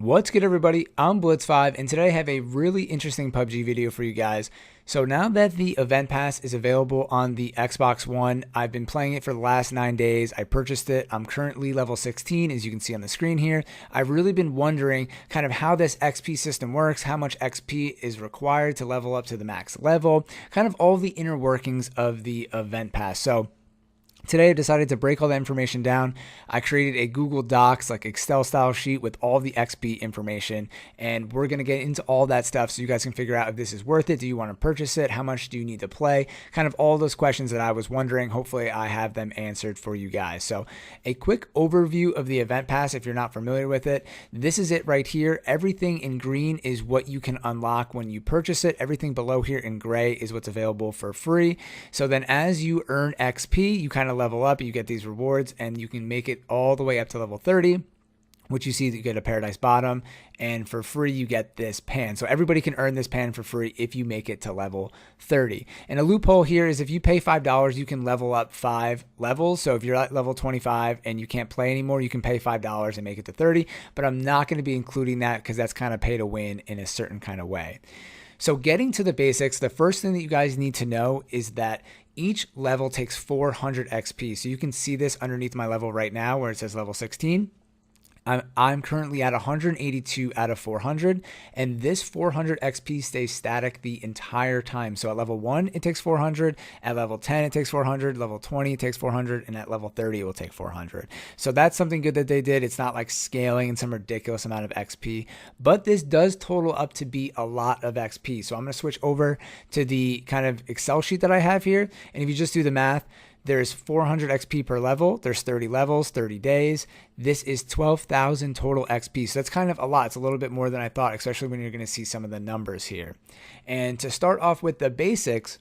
What's good, everybody? I'm Blitz5, and today I have a really interesting PUBG video for you guys. So now that the event pass is available on the Xbox One, I've been playing it for the last 9 days. I purchased it. I'm currently level 16, as you can see on the screen here. I've really been wondering kind of how this XP system works, how much XP is required to level up to the max level, kind of all the inner workings of the event pass. So today I decided to break all that information down. I created a Google Docs, like Excel style sheet with all the XP information, and we're going to get into all that stuff so you guys can figure out if this is worth it. Do you want to purchase it? How much do you need to play? Kind of all those questions that I was wondering. Hopefully I have them answered for you guys. So a quick overview of the event pass if you're not familiar with it. This is it right here. Everything in green is what you can unlock when you purchase it. Everything below here in gray is what's available for free. So then as you earn XP, you kind of level up, you get these rewards, and you can make it all the way up to level 30, which you see that you get a Paradise Bottom, and for free you get this pan. So everybody can earn this pan for free if you make it to level 30. And a loophole here is if you pay $5, you can level up 5 levels. So if you're at level 25 and you can't play anymore, you can pay $5 and make it to 30, but I'm not going to be including that because that's kind of pay to win in a certain kind of way. So getting to the basics, the first thing that you guys need to know is that each level takes 400 XP. So you can see this underneath my level right now where it says level 16. I'm currently at 182 out of 400, and this 400 XP stays static the entire time. So at level 1, it takes 400, at level 10, it takes 400, level 20, it takes 400, and at level 30, it will take 400. So that's something good that they did. It's not like scaling in some ridiculous amount of XP, but this does total up to be a lot of XP. So I'm going to switch over to the kind of Excel sheet that I have here, and if you just do the math, there's 400 XP per level. There's 30 levels, 30 days. This is 12,000 total XP. So that's kind of a lot. It's a little bit more than I thought, especially when you're going to see some of the numbers here. And to start off with the basics,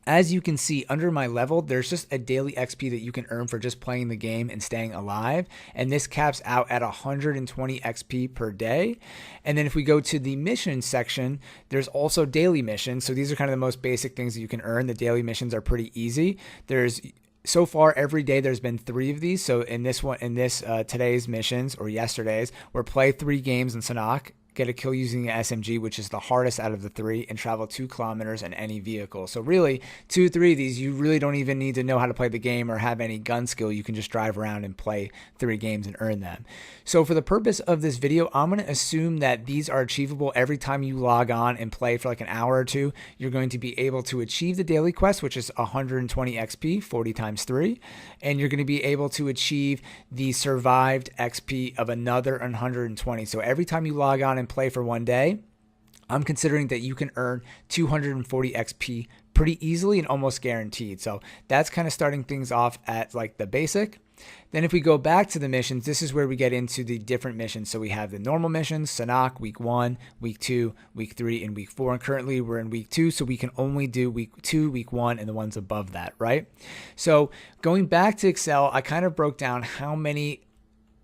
as you can see under my level, there's just a daily XP that you can earn for just playing the game and staying alive. And this caps out at 120 XP per day. And then if we go to the mission section, there's also daily missions. So these are kind of the most basic things that you can earn. The daily missions are pretty easy. So far every day there's been 3 of these. So in this one, today's missions or yesterday's, we're play 3 games in Sanhok, get a kill using the SMG, which is the hardest out of the 3, and travel 2 kilometers in any vehicle. So really 2-3 of these, you really don't even need to know how to play the game or have any gun skill. You can just drive around and play 3 games and earn them. So for the purpose of this video, I'm going to assume that these are achievable every time you log on and play for like an hour or 2. You're going to be able to achieve the daily quest, which is 120 XP, 40 times 3, and you're going to be able to achieve the survived XP of another 120. So every time you log on and play for one day, I'm considering that you can earn 240 XP pretty easily and almost guaranteed. So that's kind of starting things off at like the basic. Then if we go back to the missions, this is where we get into the different missions. So we have the normal missions, Sanhok, week 1, week 2, week 3, and week 4. And currently we're in week 2, so we can only do week 2, week 1, and the ones above that, right? So going back to Excel, I kind of broke down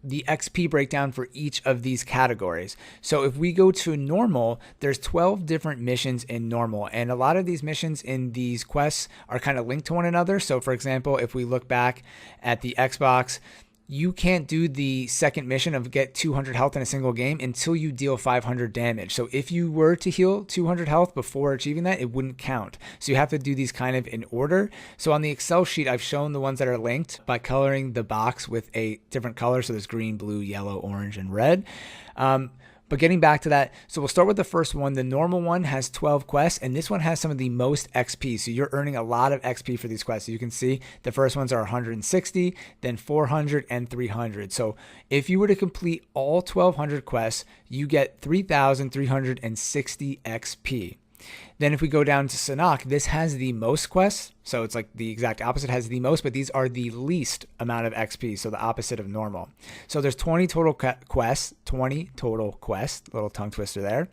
the XP breakdown for each of these categories. So if we go to normal, there's 12 different missions in normal, and a lot of these missions in these quests are kind of linked to one another. So for example, if we look back at the Xbox, you can't do the second mission of get 200 health in a single game until you deal 500 damage. So if you were to heal 200 health before achieving that, it wouldn't count. So you have to do these kind of in order. So on the Excel sheet, I've shown the ones that are linked by coloring the box with a different color. So there's green, blue, yellow, orange, and red. But getting back to that, so we'll start with the first one. The normal one has 12 quests, and this one has some of the most XP. So you're earning a lot of XP for these quests. So you can see the first ones are 160, then 400, and 300. So if you were to complete all 1,200 quests, you get 3,360 XP. Then if we go down to Sanhok, this has the most quests. So it's like the exact opposite, has the most, but these are the least amount of XP. So the opposite of normal. So there's 20 total quests, little tongue twister there.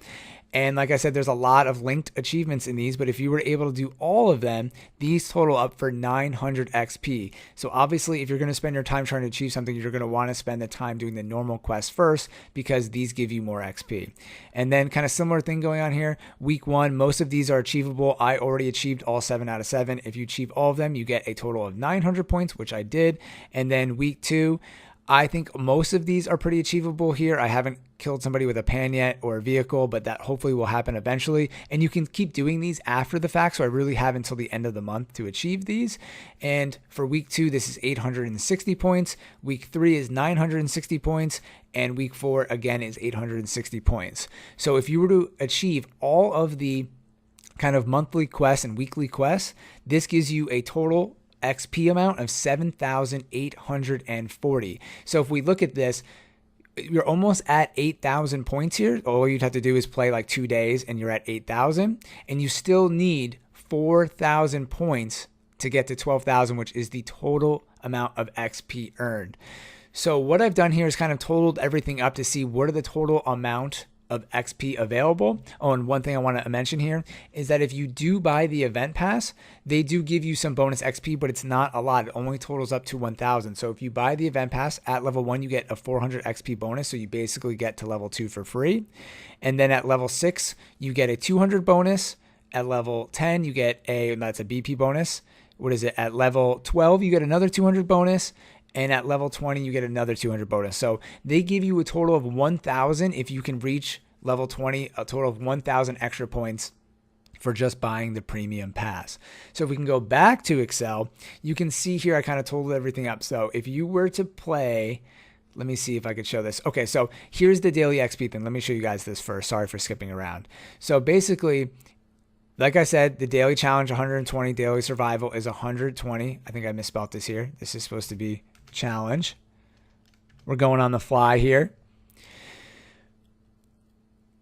And like I said, there's a lot of linked achievements in these, but if you were able to do all of them, these total up for 900 XP. So obviously, if you're going to spend your time trying to achieve something, you're going to want to spend the time doing the normal quests first because these give you more XP. And then kind of similar thing going on here. Week 1, most of these are achievable. I already achieved all 7 out of 7. If you achieve all of them, you get a total of 900 points, which I did. And then week 2, I think most of these are pretty achievable here. I haven't killed somebody with a pan yet or a vehicle, but that hopefully will happen eventually. And you can keep doing these after the fact. So I really have until the end of the month to achieve these. And for week 2, this is 860 points. Week 3 is 960 points. And week 4, again, is 860 points. So if you were to achieve all of the kind of monthly quests and weekly quests, this gives you a total XP amount of 7,840. So if we look at this, you're almost at 8,000 points here. All you'd have to do is play like 2 days and you're at 8,000, and you still need 4,000 points to get to 12,000, which is the total amount of XP earned. So what I've done here is kind of totaled everything up to see what are the total amount of XP available. Oh, and one thing I want to mention here is that if you do buy the event pass, they do give you some bonus XP, but it's not a lot. It only totals up to 1,000. So if you buy the event pass at level 1, you get a 400 XP bonus. So you basically get to level 2 for free. And then at level 6, you get a 200 bonus. At level 10, you get that's a BP bonus. What is it? At level 12, you get another 200 bonus. And at level 20, you get another 200 bonus. So they give you a total of 1,000 if you can reach level 20, a total of 1,000 extra points for just buying the premium pass. So if we can go back to Excel, you can see here I kind of totaled everything up. So if you were to play, let me see if I could show this. Okay, so here's the daily XP thing. Let me show you guys this first. Sorry for skipping around. So basically, like I said, the daily challenge 120, daily survival is 120. I think I misspelled this here. This is supposed to be challenge. We're going on the fly here.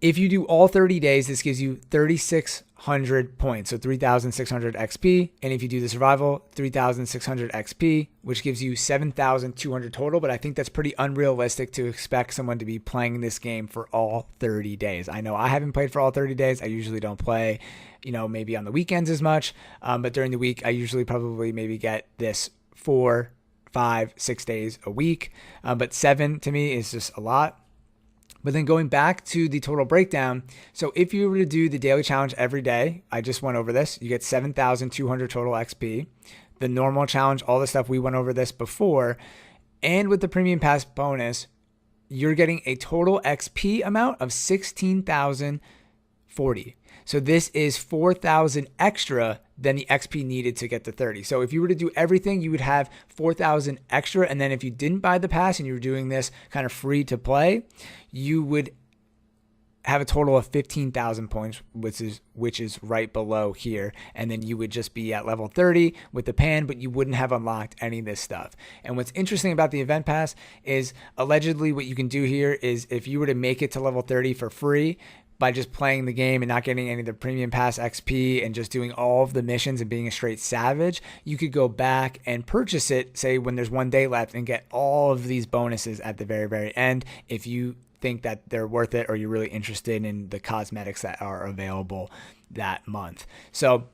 If you do all 30 days, this gives you 3,600 points, so 3,600 XP. And if you do the survival, 3,600 XP, which gives you 7,200 total. But I think that's pretty unrealistic to expect someone to be playing this game for all 30 days. I know I haven't played for all 30 days. I usually don't play, maybe on the weekends as much. But during the week, I usually probably maybe get this 4, 5, 6 days a week. But 7 to me is just a lot. But then going back to the total breakdown, so if you were to do the daily challenge every day, I just went over this, you get 7,200 total XP. The normal challenge, all the stuff, we went over this before. And with the premium pass bonus, you're getting a total XP amount of 16,040. So this is 4,000 extra than the XP needed to get to 30. So if you were to do everything, you would have 4,000 extra. And then if you didn't buy the pass and you were doing this kind of free to play, you would have a total of 15,000 points, which is right below here. And then you would just be at level 30 with the pan, but you wouldn't have unlocked any of this stuff. And what's interesting about the event pass is allegedly what you can do here is if you were to make it to level 30 for free, by just playing the game and not getting any of the premium pass XP and just doing all of the missions and being a straight savage, you could go back and purchase it, say when there's 1 day left, and get all of these bonuses at the very, very end if you think that they're worth it or you're really interested in the cosmetics that are available that month. So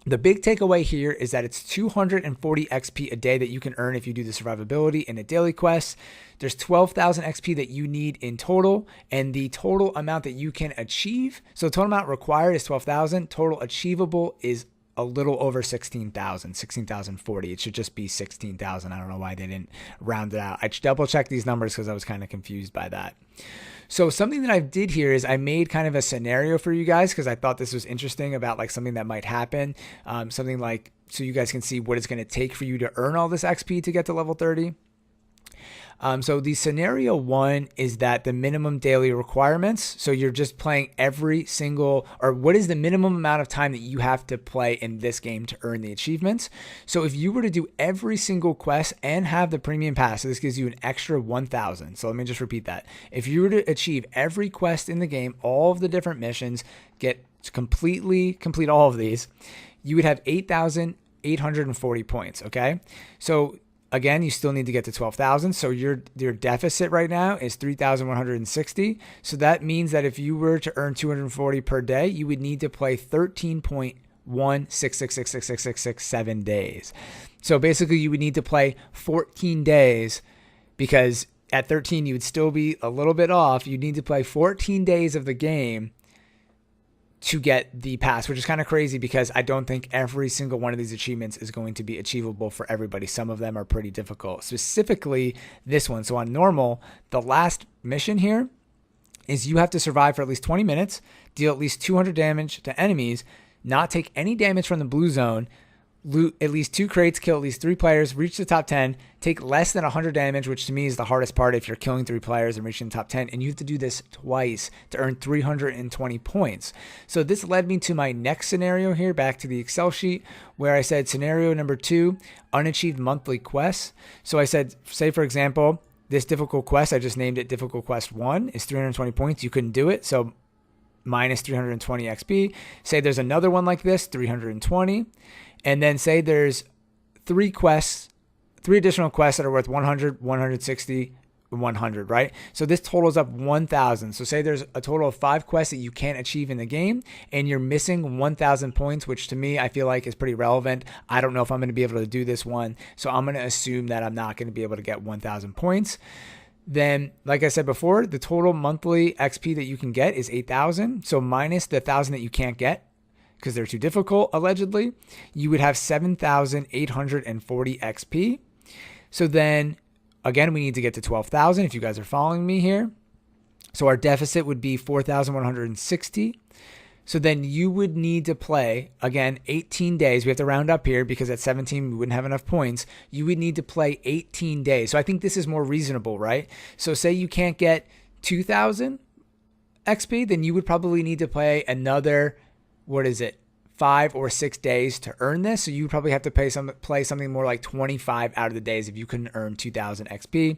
the big takeaway here is that it's 240 XP a day that you can earn if you do the survivability and a daily quest. There's 12,000 XP that you need in total, and the total amount that you can achieve. So the total amount required is 12,000. Total achievable is a little over 16,000, 16,040. It should just be 16,000. I don't know why they didn't round it out. I double checked these numbers because I was kind of confused by that. So something that I did here is I made kind of a scenario for you guys because I thought this was interesting about like something that might happen. Something like, so you guys can see what it's going to take for you to earn all this XP to get to level 30. So the scenario 1 is that the minimum daily requirements. So you're just playing every single, or what is the minimum amount of time that you have to play in this game to earn the achievements. So if you were to do every single quest and have the premium pass, so this gives you an extra 1,000. So let me just repeat that. If you were to achieve every quest in the game, all of the different missions, complete all of these, you would have 8,840 points. Okay. So again, you still need to get to 12,000. So your deficit right now is 3,160. So that means that if you were to earn 240 per day, you would need to play 13.166666667 days. So basically you would need to play 14 days because at 13 you would still be a little bit off. You'd need to play 14 days of the game to get the pass, which is kind of crazy because I don't think every single one of these achievements is going to be achievable for everybody. Some of them are pretty difficult, specifically this one. So on normal, the last mission here is you have to survive for at least 20 minutes, deal at least 200 damage to enemies, not take any damage from the blue zone, loot at least 2 crates, kill at least 3 players, reach the top 10, take less than 100 damage, which to me is the hardest part if you're killing 3 players and reaching the top 10, and you have to do this twice to earn 320 points. So this led me to my next scenario here, back to the Excel sheet, where I said scenario number 2, unachieved monthly quests. So I said, say for example, this difficult quest, I just named it difficult quest 1, is 320 points. You couldn't do it, so minus 320 XP. Say there's another one like this, 320. And then say there's 3 additional quests that are worth 100, 160, 100, right? So this totals up 1,000. So say there's a total of 5 quests that you can't achieve in the game and you're missing 1,000 points, which to me, I feel like is pretty relevant. I don't know if I'm going to be able to do this one. So I'm going to assume that I'm not going to be able to get 1,000 points. Then, like I said before, the total monthly XP that you can get is 8,000. So minus the 1,000 that you can't get, because they're too difficult, allegedly, you would have 7,840 XP. So then, again, we need to get to 12,000 if you guys are following me here. So our deficit would be 4,160. So then you would need to play, again, 18 days. We have to round up here because at 17, we wouldn't have enough points. You would need to play 18 days. So I think this is more reasonable, right? So say you can't get 2,000 XP, then you would probably need to play another, 5 or 6 days to earn this. So you would probably have to play something more like 25 out of the days if you couldn't earn 2,000 XP.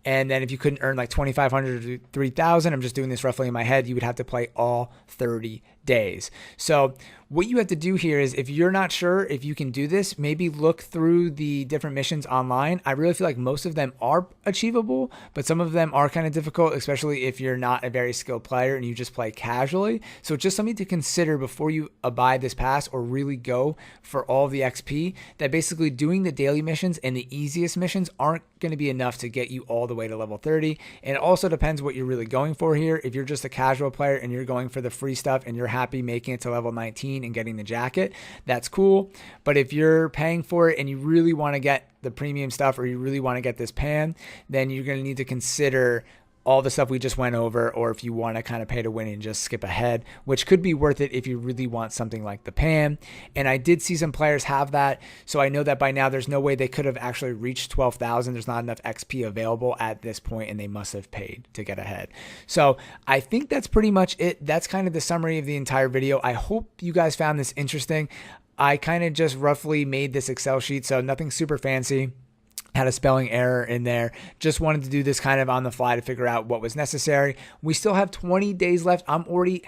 And then if you couldn't earn like 2,500 to 3,000, I'm just doing this roughly in my head, you would have to play all 30 days. So what you have to do here is, if you're not sure if you can do this, maybe look through the different missions online. I really feel like most of them are achievable, but some of them are kind of difficult, especially if you're not a very skilled player and you just play casually. So it's just something to consider before you abide this pass or really go for all the XP, that basically doing the daily missions and the easiest missions aren't going to be enough to get you all the way to level 30. And it also depends what you're really going for here. If you're just a casual player and you're going for the free stuff and you're happy making it to level 19 and getting the jacket, that's cool. But if you're paying for it and you really want to get the premium stuff, or you really want to get this pan, then you're going to need to consider all the stuff we just went over, or if you want to kind of pay to win and just skip ahead, which could be worth it if you really want something like the pan. And I did see some players have that, so I know that by now there's no way they could have actually reached 12,000. There's not enough XP available at this point, and they must have paid to get ahead. So I think that's pretty much it. That's kind of the summary of the entire video. I hope you guys found this interesting. I kind of just roughly made this Excel sheet, so nothing super fancy. Had a spelling error in there. Just wanted to do this kind of on the fly to figure out what was necessary. We still have 20 days left. I'm already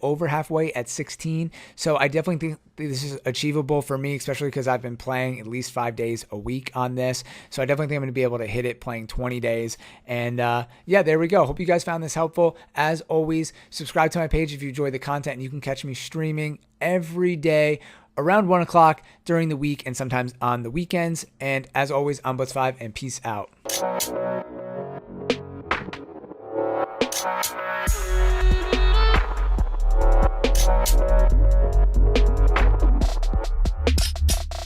over halfway at 16. So I definitely think this is achievable for me, especially because I've been playing at least 5 days a week on this. So I definitely think I'm going to be able to hit it playing 20 days. And yeah, there we go. Hope you guys found this helpful. As always, subscribe to my page if you enjoy the content, and you can catch me streaming every day around 1 o'clock during the week and sometimes on the weekends. And as always, I'm Blitz5, and peace out.